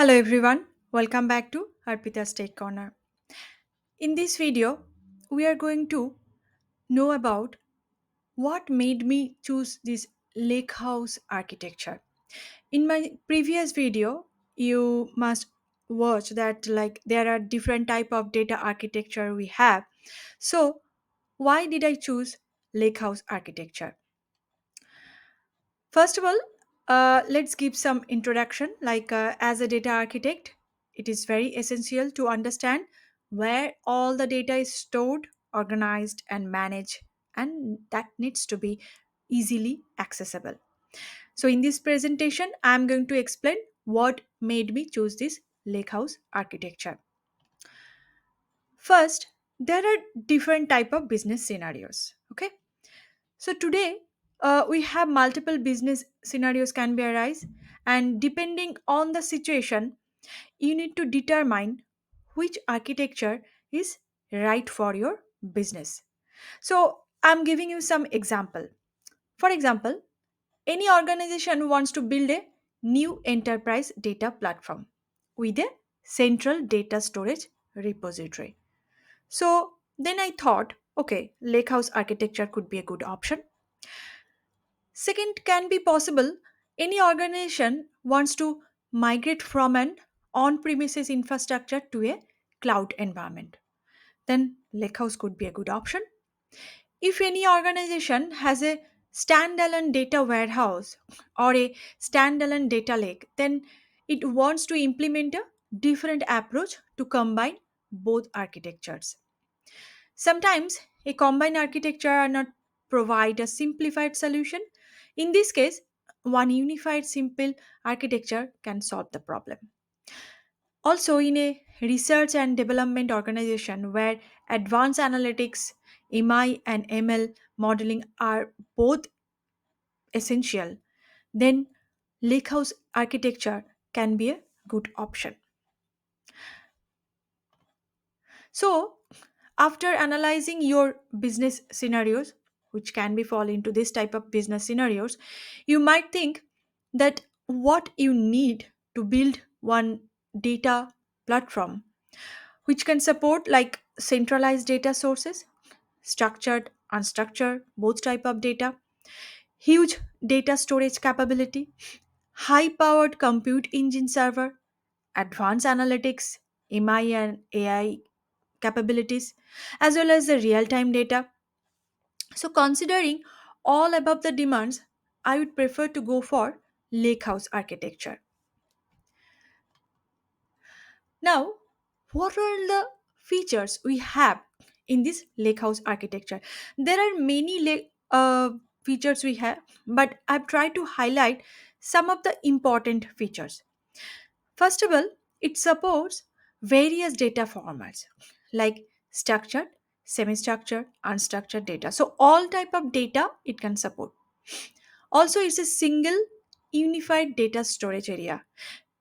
Hello everyone, welcome back to arpitastechcorner. In this video, we are going to know about what made me choose this Lakehouse architecture. In my previous video, you must watch that like there are different type of data architecture we have. So, why did I choose Lakehouse architecture? First of all, let's give some introduction. As a data architect, it is very essential to understand where all the data is stored, organized, and managed, and that needs to be easily accessible. So, in this presentation, I'm going to explain what made me choose this lakehouse architecture. First, there are different type of business scenarios. Okay, so today we have multiple business scenarios can be arise, and depending on the situation, you need to determine which architecture is right for your business. So I'm giving you some example. For example, any organization wants to build a new enterprise data platform with a central data storage repository. So then I thought, okay, lakehouse architecture could be a good option. Second, can be possible any organization wants to migrate from an on premises infrastructure to a cloud environment. Then Lakehouse could be a good option. If any organization has a standalone data warehouse or a standalone data lake, then it wants to implement a different approach to combine both architectures. Sometimes a combined architecture are not provide a simplified solution. In this case, one unified simple architecture can solve the problem. Also, in a research and development organization where advanced analytics, MI and ML modeling are both essential, then lakehouse architecture can be a good option. So, after analyzing your business scenarios, which can be fall into this type of business scenarios, you might think that what you need to build one data platform which can support like centralized data sources, structured, unstructured, both type of data, huge data storage capability, high powered compute engine server, advanced analytics, MI and AI capabilities, as well as the real time data. So, considering all above the demands, I would prefer to go for lakehouse architecture. Now, what are the features we have in this lakehouse architecture? There are many features we have, but I've tried to highlight some of the important features. First of all, it supports various data formats like structured, semi-structured, unstructured data. So all type of data it can support. Also, it's a single unified data storage area.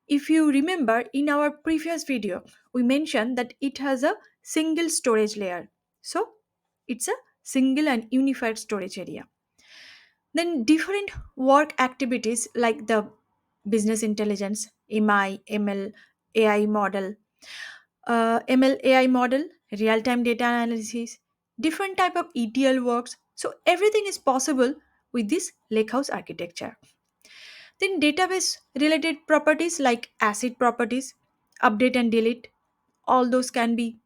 If you remember in our previous video, we mentioned that it has a single storage layer. So it's a single and unified storage area. Then different work activities like the business intelligence, MI, ML, AI model, ML AI model, real-time data analysis, different type of ETL works. So everything is possible with this lakehouse architecture. Then database related properties like ACID properties, update and delete, all those can be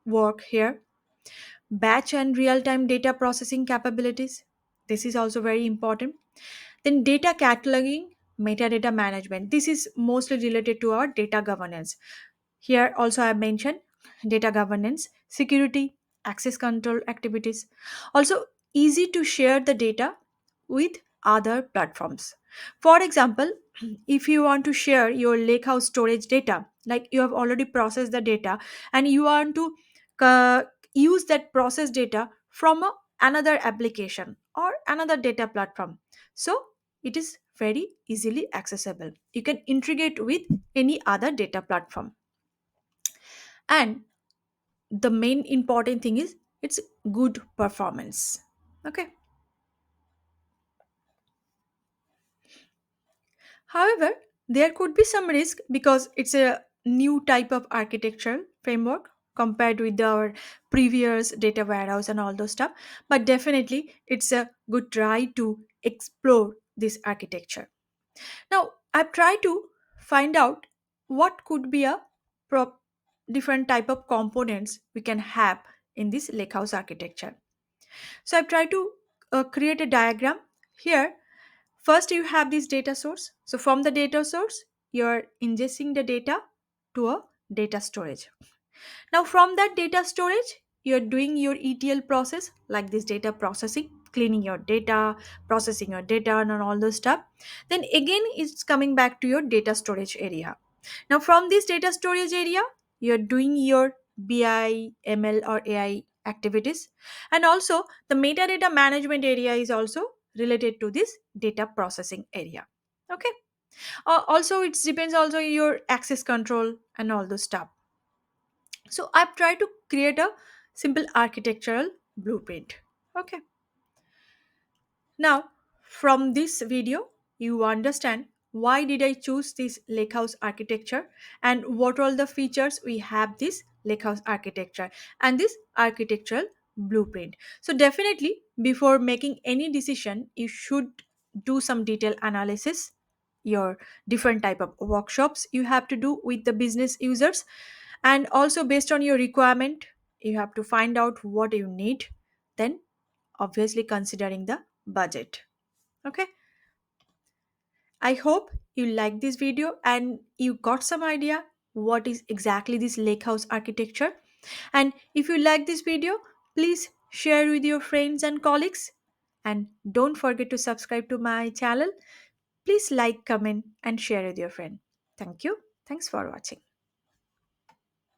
work here. Batch and real-time data processing capabilities. This is also very important. Then data cataloging, metadata management. This is mostly related to our data governance. Here also I have mentioned data governance, security, access control activities. Also easy to share the data with other platforms. For example, if you want to share your lakehouse storage data, like you have already processed the data and you want to uh, use that processed data from another application or another data platform. So it is very easily accessible. You can integrate with any other data platform. And the main important thing is it's good performance. Okay. However, There could be some risk because it's a new type of architectural framework compared with our previous data warehouse and all those stuff. But definitely, it's a good try to explore this architecture. Now, I've tried to find out what could be a prop different type of components we can have in this lakehouse architecture. So I've tried to create a diagram here. First, you have this data source. So from the data source, you're ingesting the data to a data storage. Now, from that data storage, you're doing your ETL process like this data processing, cleaning your data, processing your data, and all those stuff. Then again, it's coming back to your data storage area. Now, from this data storage area, you're doing your BI, ML, or AI activities. And also, the metadata management area is also related to this data processing area. Okay. Also, it depends also your access control and all those stuff. So I've tried to create a simple architectural blueprint. Okay. Now, from this video, you understand why did I choose this lakehouse architecture and what all the features we have this lakehouse architecture and this architectural blueprint. So definitely before making any decision, you should do some detailed analysis, your different type of workshops you have to do with the business users, and also based on your requirement you have to find out what you need, then obviously considering the budget. Okay, I hope you like this video and you got some idea what is exactly this lakehouse architecture. And if you like this video, please share with your friends and colleagues, and don't forget to subscribe to my channel. Please like, comment and share with your friend. Thank you. Thanks for watching.